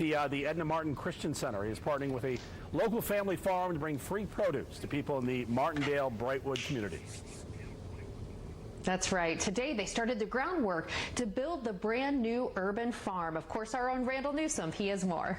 The Edna Martin Christian Center is partnering with a local family farm to bring free produce to people in the Martindale-Brightwood community. That's right. Today they started the groundwork to build the brand new urban farm. Of course, our own Randall Newsom, he has more.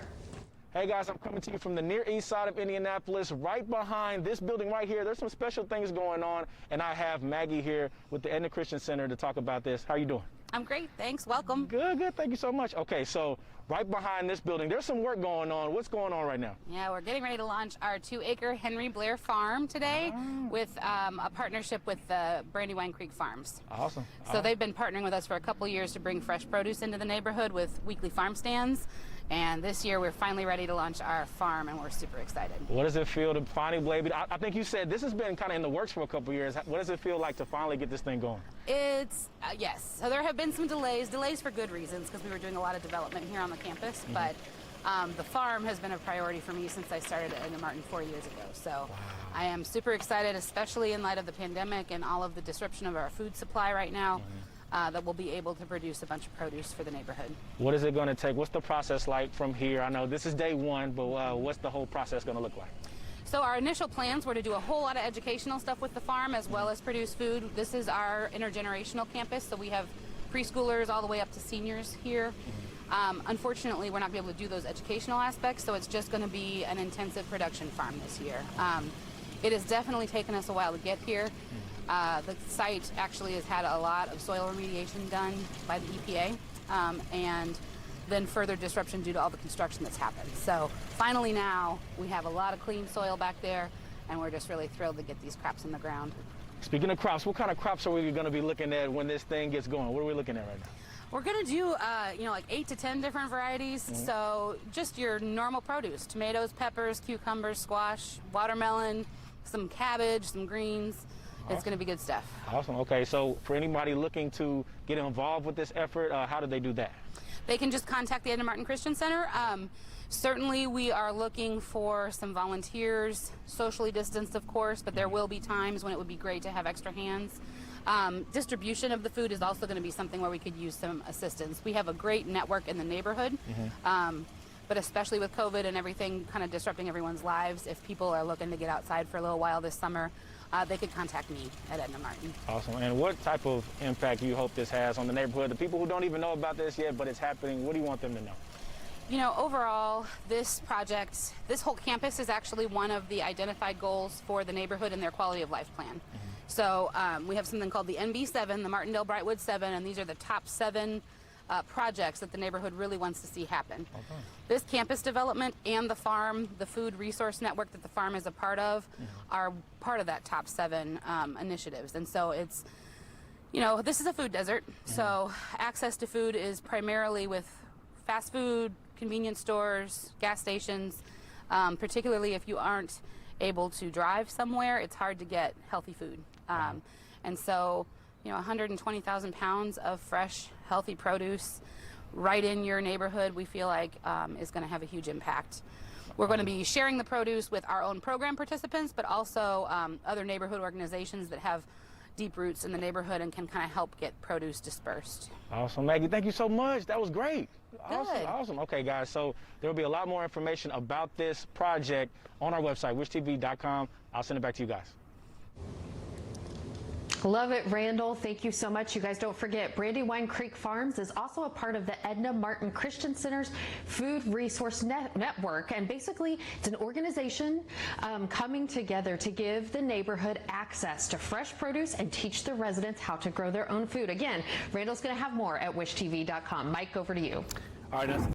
Hey guys, I'm coming to you from the near east side of Indianapolis. Right behind this building right here, there's some special things going on, and I have Maggie here with the Edna Christian Center to talk about this. How are you doing? I'm great, thanks. Welcome. Good. Thank you so much. Okay, so right behind this building, there's some work going on. What's going on right now? Yeah, we're getting ready to launch our 2-acre Henry Blair farm today with a partnership with the Brandywine Creek Farms. Awesome. So they've been partnering with us for a couple years to bring fresh produce into the neighborhood with weekly farm stands. And this year we're finally ready to launch our farm, and we're super excited. What does it feel to finally, Blade? I think you said this has been kind of in the works for a couple years. What does it feel like to finally get this thing going? It's, yes. So there have been some delays for good reasons, because we were doing a lot of development here on the campus. But the farm has been a priority for me since I started at Edna Martin 4 years ago. So I am super excited, especially in light of the pandemic and all of the disruption of our food supply right now. That we'll be able to produce a bunch of produce for the neighborhood. What is it going to take? What's the process like from here? I know this is day one, but what's the whole process going to look like? So our initial plans were to do a whole lot of educational stuff with the farm as well as produce food. This is our intergenerational campus, so we have preschoolers all the way up to seniors here. Unfortunately, we're not going to be able to do those educational aspects, so it's just going to be an intensive production farm this year. It has definitely taken us a while to get here. The site actually has had a lot of soil remediation done by the EPA, and then further disruption due to all the construction that's happened. So finally now we have a lot of clean soil back there, and we're just really thrilled to get these crops in the ground. Speaking of crops, what kind of crops are we going to be looking at when this thing gets going? What are we looking at right now? We're going to do, like 8 to 10 different varieties. So just your normal produce: tomatoes, peppers, cucumbers, squash, watermelon, some cabbage, some greens. It's going to be good stuff. Awesome. Okay, so for anybody looking to get involved with this effort, how do they do that? They can just contact the Edna Martin Christian Center. Certainly we are looking for some volunteers, socially distanced of course, but there will be times when it would be great to have extra hands. Distribution of the food is also going to be something where we could use some assistance. We have a great network in the neighborhood. But especially with COVID and everything kind of disrupting everyone's lives, if people are looking to get outside for a little while this summer, they could contact me at Edna Martin. Awesome. And what type of impact do you hope this has on the neighborhood? The people who don't even know about this yet, but it's happening, what do you want them to know? You know, overall, this project, this whole campus is actually one of the identified goals for the neighborhood and their quality of life plan. So we have something called the NB7, the Martindale-Brightwood 7, and these are the top 7 projects that the neighborhood really wants to see happen. This campus development and the farm, the food resource network that the farm is a part of, are part of that top 7 initiatives. And so it's, you know, this is a food desert, so access to food is primarily with fast food, convenience stores, gas stations. Particularly if you aren't able to drive somewhere, it's hard to get healthy food. And so, you know, 120,000 pounds of fresh, healthy produce right in your neighborhood, we feel like is going to have a huge impact. We're going to be sharing the produce with our own program participants, but also other neighborhood organizations that have deep roots in the neighborhood and can kind of help get produce dispersed. Awesome, Maggie. Thank you so much. That was great. Good. Awesome. Okay, guys, so there will be a lot more information about this project on our website, wishtv.com. I'll send it back to you guys. Love it, Randall. Thank you so much. You guys don't forget, Brandywine Creek Farms is also a part of the Edna Martin Christian Center's Food Resource Network. And basically, it's an organization coming together to give the neighborhood access to fresh produce and teach the residents how to grow their own food. Again, Randall's going to have more at wishtv.com. Mike, over to you. All right.